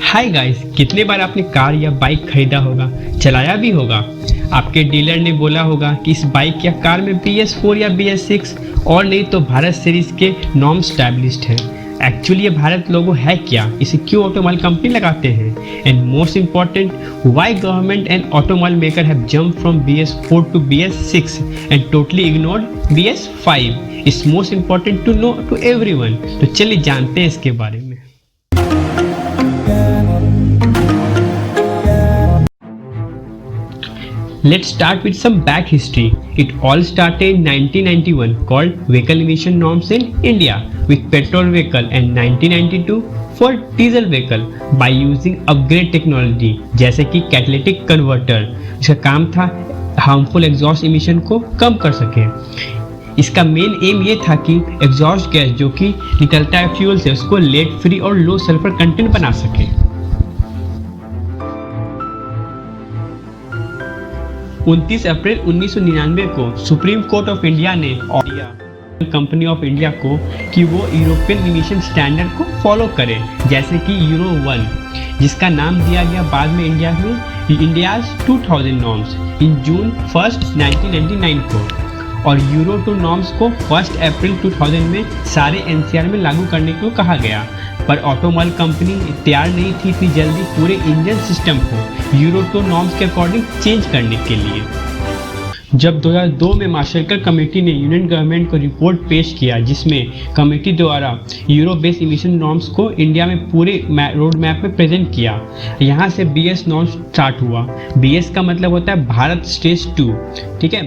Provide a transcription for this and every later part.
Hi guys, कितने बार आपने car या बाइक खरीदा होगा, चलाया भी होगा। आपके डीलर ने बोला होगा कि इस बाइक या कार में BS4 या BS6 और नहीं तो भारत सीरीज के नॉर्म स्टैब्लिश्ड हैं। एक्चुअली ये भारत लोगो है क्या, इसे क्यों ऑटोमोबाइल कंपनी लगाते हैं, and most important why government and automobile maker have jump from BS4 to BS6 and totally ignored BS5 is most important to know to everyone. तो चलिए जानते हैं इसके बारे में। Let's start with some back history. It all started in 1991 called Vehicle Emission Norms in India with petrol vehicle and 1992 for diesel vehicle by using upgrade technology जैसे कि catalytic converter. इसका काम था हार्मफुल एग्जॉस्ट इमिशन को कम कर सके। इसका main M ये था कि एग्जॉस्ट गैस जो कि निकलता है फ्यूल से उसको लेड फ्री और लो सल्फर कंटेंट बना सके। 29 अप्रैल 1999 को सुप्रीम कोर्ट ऑफ इंडिया ने कंपनी ऑफ इंडिया को कि वो यूरोपियन इमिशन स्टैंडर्ड को फॉलो करे जैसे कि यूरो 1 जिसका नाम दिया गया बाद में इंडिया में इंडियाज 2000 नॉर्म्स इन जून 1 1999 को, और यूरो 2 नॉर्म्स को 1 अप्रैल 2000 में सारे NCR में लागू करने को कहा गया। पर ऑटोमोबाइल कंपनी तैयार नहीं थी इतनी जल्दी पूरे इंजन सिस्टम को यूरो 2 नॉर्म्स के अकॉर्डिंग चेंज करने के लिए। जब 2002 में मार्शल कमेटी ने यूनियन गवर्नमेंट को रिपोर्ट पेश किया जिसमें कमेटी द्वारा यूरो बेस्ड इमिशन नॉर्म्स को इंडिया में पूरे रोड मैप में प्रेजेंट किया, यहाँ से BS नॉर्म स्टार्ट हुआ। BS का मतलब होता है भारत स्टेज 2, ठीक है।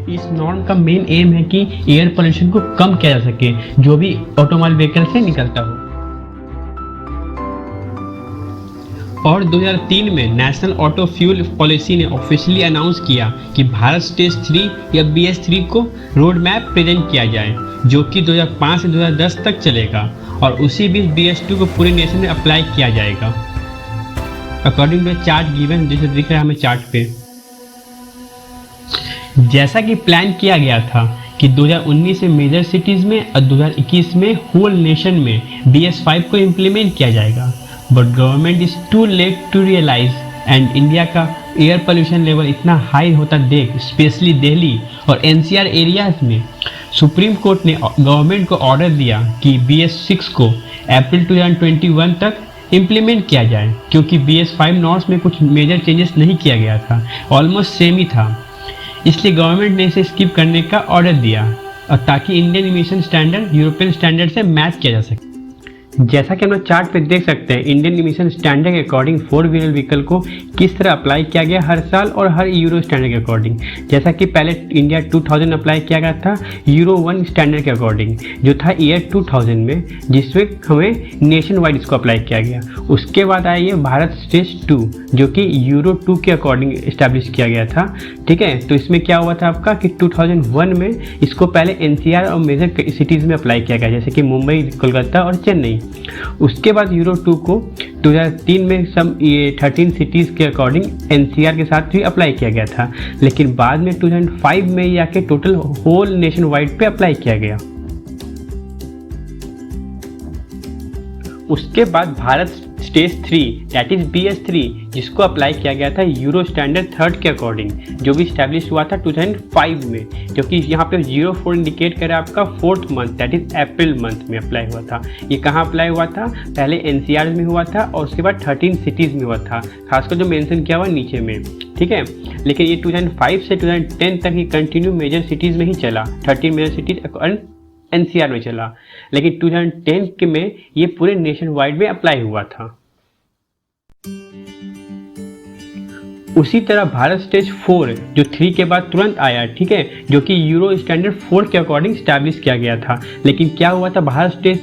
इस नॉर्म का मेन एम है कि एयर पोल्यूशन को कम किया जा सके जो भी ऑटोमोबाइल व्हीकल से निकलता हो। और 2003 में नेशनल ऑटो फ्यूल पॉलिसी ने ऑफिशियली अनाउंस किया कि भारत स्टेज 3 या BS3 को रोड मैप प्रेजेंट किया जाए जो कि 2005 से 2010 तक चलेगा, और उसी बीच BS2 को पूरे नेशन में अप्लाई किया जाएगा अकॉर्डिंग टू चार्ट गिवन जैसे दिख रहा है हमें चार्ट पे। जैसा कि प्लान किया गया था कि 2019 में मेजर सिटीज़ में और 2021 में होल नेशन में BS5 को इम्प्लीमेंट किया जाएगा, but government is too late to realize and India का एयर पोल्यूशन लेवल इतना हाई होता देख स्पेशली दिल्ली और NCR एरियाज में सुप्रीम कोर्ट ने गवर्नमेंट को ऑर्डर दिया कि BS6 को अप्रैल 2021 तक इम्प्लीमेंट किया जाए क्योंकि BS5 नॉर्म्स में कुछ मेजर चेंजेस नहीं किया गया था, ऑलमोस्ट सेम ही था। इसलिए गवर्नमेंट ने इसे स्किप करने का ऑर्डर दिया और ताकि Indian emission standard European standard से मैच किया जा सके। जैसा कि हम लोग चार्ट पे देख सकते हैं इंडियन इमिशन स्टैंडर्ड के अकॉर्डिंग 4 व्हीलर व्हीकल को किस तरह अप्लाई किया गया हर साल और हर यूरो स्टैंडर्ड के अकॉर्डिंग। जैसा कि पहले इंडिया 2000 अप्लाई किया गया था यूरो 1 स्टैंडर्ड के अकॉर्डिंग जो था ईयर 2000 में, जिसमें हमें नेशन वाइड इसको अप्लाई किया गया। उसके बाद आई है भारत स्टेज 2 जो कि यूरो 2 के अकॉर्डिंग इस्टेब्लिश किया गया था, ठीक है। तो इसमें क्या हुआ था आपका कि 2001 में इसको पहले NCR और मेजर सिटीज़ में अप्लाई किया गया जैसे कि मुंबई, कोलकाता और चेन्नई। उसके बाद यूरो 2 को 2003 में ये 13 सिटीज़ के अकॉर्डिंग NCR के साथ भी अप्लाई किया गया था, लेकिन बाद में 2005 में ये आके टोटल होल नेशन वाइड पे अप्लाई किया गया। उसके बाद Bharat stage 3 that is BS3 जिसको अप्लाई किया गया था यूरो स्टैंडर्ड 3 के अकॉर्डिंग जो भी स्टैब्लिश हुआ था 2005 में, क्योंकि यहाँ पे 04 इंडिकेट करे आपका 4th month that is April month में अप्लाई हुआ था। ये कहाँ अप्लाई हुआ था, पहले NCR में हुआ था और उसके बाद 13 सिटीज़ में हुआ था, खासकर जो मेंशन किया हुआ नीचे में, ठीक है। लेकिन ये 2005 से 2010 तक ही कंटिन्यू मेजर सिटीज़ में ही चला, 13 मेजर सिटीज़ NCR में चला, लेकिन 2010 के में ये पूरे नेशन वाइड में अप्लाई हुआ था। उसी तरह भारत स्टेज 4 जो 3 के बाद तुरंत आया, ठीक है, जो कि यूरो स्टैंडर्ड 4 के अकॉर्डिंग स्टैब्लिश किया गया था। लेकिन क्या हुआ था, भारत स्टेज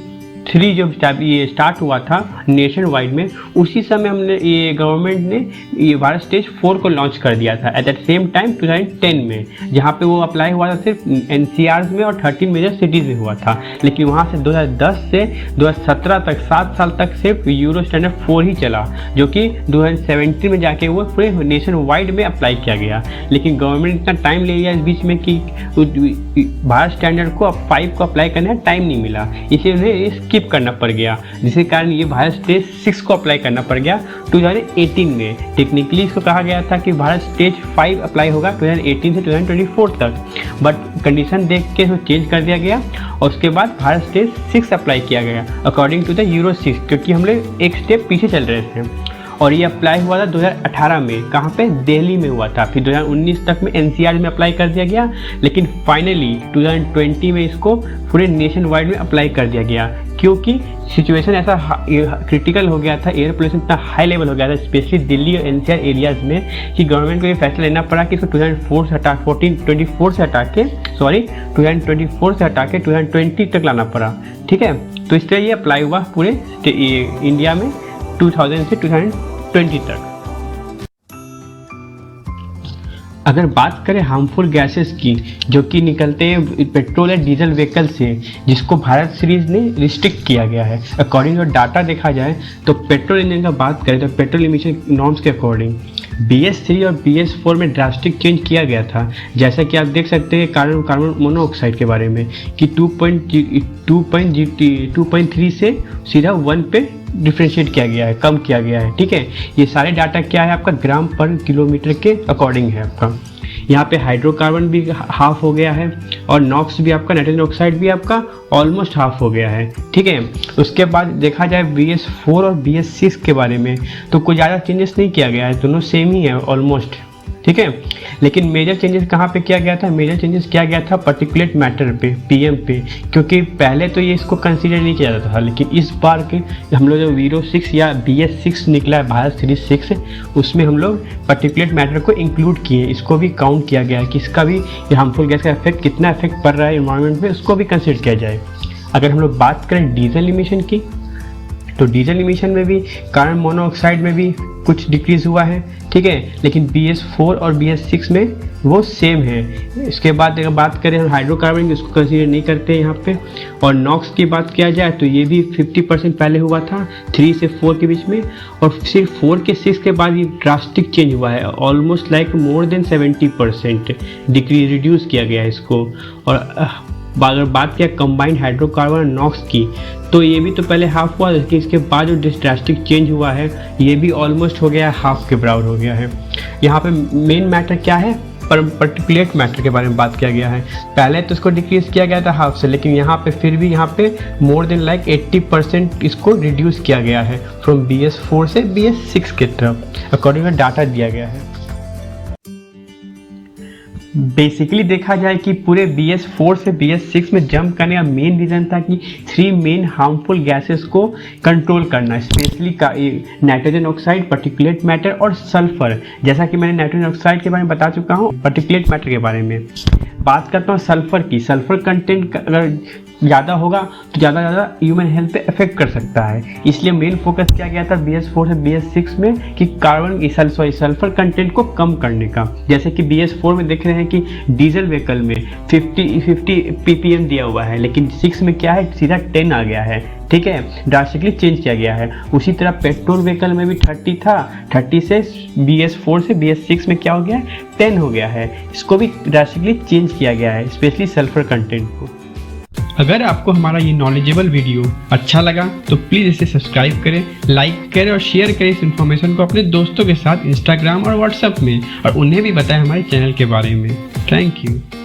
3 जब ये स्टार्ट हुआ था नेशन वाइड में, उसी समय हमने ये गवर्नमेंट ने ये भारत स्टेज 4 को लॉन्च कर दिया था एट द सेम टाइम 2010 में, जहाँ पे वो अप्लाई हुआ था सिर्फ NCR में और 13 मेजर सिटीज़ में हुआ था। लेकिन वहाँ से 2010 से 2017 तक 7 साल तक सिर्फ यूरो स्टैंडर्ड 4 ही चला, जो कि 2017 में जाके वो पूरे नेशन वाइड में अप्लाई किया गया। लेकिन गवर्नमेंट इतना टाइम ले लिया इस बीच में कि भारत स्टैंडर्ड को 5 को अप्लाई करने का टाइम नहीं मिला, इसलिए उन्हें स्किप करना पड़ गया, जिसके कारण ये भारत स्टेज 6 को अप्लाई करना पड़ गया 2018 में। टेक्निकली इसको कहा गया था कि भारत स्टेज 5 अप्लाई होगा 2018 से 2024 तक, बट कंडीशन देख के इसको चेंज कर दिया गया और उसके बाद भारत स्टेज 6 अप्लाई किया गया अकॉर्डिंग टू द यूरो 6, क्योंकि हम लोग एक स्टेप पीछे चल रहे थे। और ये अप्लाई हुआ था 2018 में, कहाँ पे, दिल्ली में हुआ था। फिर 2019 तक में एनसीआर में अप्लाई कर दिया गया, लेकिन फाइनली 2020 में इसको पूरे नेशन वाइड में अप्लाई कर दिया गया, क्योंकि सिचुएशन ऐसा क्रिटिकल हो गया था, एयर पोल्यूशन इतना हाई लेवल हो गया था स्पेशली दिल्ली और एनसीआर एरियाज में, कि गवर्नमेंट को ये फैसला लेना पड़ा कि इसको 2024 से हटा के 2020 तक लाना पड़ा। ठीक है, तो इस तरह ये अप्लाई हुआ पूरे इंडिया में 2000 से 2020 तक। अगर बात करें हार्मफुल गैसेस की जो कि निकलते हैं पेट्रोल या डीजल व्हीकल से, जिसको भारत सीरीज ने रिस्ट्रिक्ट किया गया है, अकॉर्डिंग टू डाटा देखा जाए तो पेट्रोल इंजन का बात करें तो पेट्रोल इमिशन नॉर्म्स के अकॉर्डिंग BS3 और BS4 में ड्रास्टिक चेंज किया गया था। जैसा कि आप देख सकते हैं कार्बन मोनोऑक्साइड के बारे में कि 2.3 से सीधा 1 पे डिफ्रेंशिएट किया गया है, कम किया गया है। ठीक है, ये सारे डाटा क्या है आपका ग्राम पर किलोमीटर के अकॉर्डिंग है आपका। यहाँ पे हाइड्रोकार्बन भी हाफ हो गया है और नॉक्स भी आपका, नाइट्रोजन ऑक्साइड भी आपका ऑलमोस्ट हाफ हो गया है। ठीक है, उसके बाद देखा जाए BS4 और BS6 के बारे में तो कोई ज़्यादा चेंजेस नहीं किया गया है, दोनों सेम ही है ऑलमोस्ट। ठीक है, लेकिन मेजर चेंजेस कहाँ पे किया गया था, मेजर चेंजेस किया गया था पार्टिकुलेट मैटर पे, PM पे, क्योंकि पहले तो ये इसको कंसीडर नहीं किया जाता था, लेकिन इस बार के हम लोग जो यूरो 6 या BS6 निकला है भारत सीरीज 6, उसमें हम लोग पार्टिकुलेट मैटर को इंक्लूड किए, इसको भी काउंट किया गया है कि इसका भी हार्मफुल गैस का इफेक्ट कितना इफेक्ट पड़ रहा है इन्वायरमेंट में, उसको भी कंसिडर किया जाए। अगर हम लोग बात करें डीजल इमिशन की तो डीजल इमिशन में भी कार्बन मोनोऑक्साइड में भी कुछ डिक्रीज हुआ है। ठीक है, लेकिन BS4 और BS6 में वो सेम है। इसके बाद अगर बात करें हम हाइड्रोकार्बन की, उसको कंसीडर नहीं करते यहाँ पे। और नॉक्स की बात किया जाए तो ये भी 50% पहले हुआ था 3 से 4 के बीच में, और सिर्फ 4 के 6 के बाद ये ड्रास्टिक चेंज हुआ है, almost like more than 70% decrease reduce किया गया है इसको। और अगर बात किया कंबाइंड हाइड्रोकार्बन और नॉक्स की तो ये भी तो पहले हाफ हुआ, लेकिन इसके बाद जो ड्रास्टिक चेंज हुआ है ये भी ऑलमोस्ट हो गया है, हाफ के बराबर हो गया है। यहाँ पे मेन मैटर क्या है, पार्टिकुलेट मैटर के बारे में बात किया गया है। पहले तो इसको डिक्रीज किया गया था हाफ से, लेकिन यहाँ पे फिर भी यहाँ पे मोर देन लाइक 80% इसको रिड्यूस किया गया है फ्रॉम BS4 से BS6 की तरफ, अकॉर्डिंग टू डाटा दिया गया है। बेसिकली देखा जाए कि पूरे BS4 से BS6 में जंप करने का मेन रीज़न था कि 3 मेन हार्मफुल गैसेस को कंट्रोल करना, specially nitrogen oxide, particulate matter और सल्फर। जैसा कि मैंने नाइट्रोजन ऑक्साइड के बारे में बता चुका हूँ, पार्टिकुलेट मैटर के बारे में बात करता हूँ सल्फर की। सल्फर कंटेंट अगर ज़्यादा होगा तो ज़्यादा ह्यूमन हेल्थ पे इफेक्ट कर सकता है, इसलिए मेन फोकस किया गया था BS4 से BS6 में कि सल्फर कंटेंट को कम करने का। जैसे कि BS4 में देख रहे हैं कि डीजल व्हीकल में 50 ppm दिया हुआ है, लेकिन 6 में क्या है सीधा 10 आ गया है। ठीक है, ड्रास्टिकली चेंज किया गया है। उसी तरह पेट्रोल व्हीकल में भी 30 था, 30 से BS4 से BS6 में क्या हो गया है 10 हो गया है। इसको भी ड्रास्टिकली चेंज किया गया है, स्पेशली सल्फर कंटेंट को। अगर आपको हमारा ये नॉलेजेबल वीडियो अच्छा लगा तो प्लीज़ इसे सब्सक्राइब करें, लाइक करें और शेयर करें इस इन्फॉर्मेशन को अपने दोस्तों के साथ इंस्टाग्राम और व्हाट्सएप में, और उन्हें भी बताएं हमारे चैनल के बारे में। Thank you.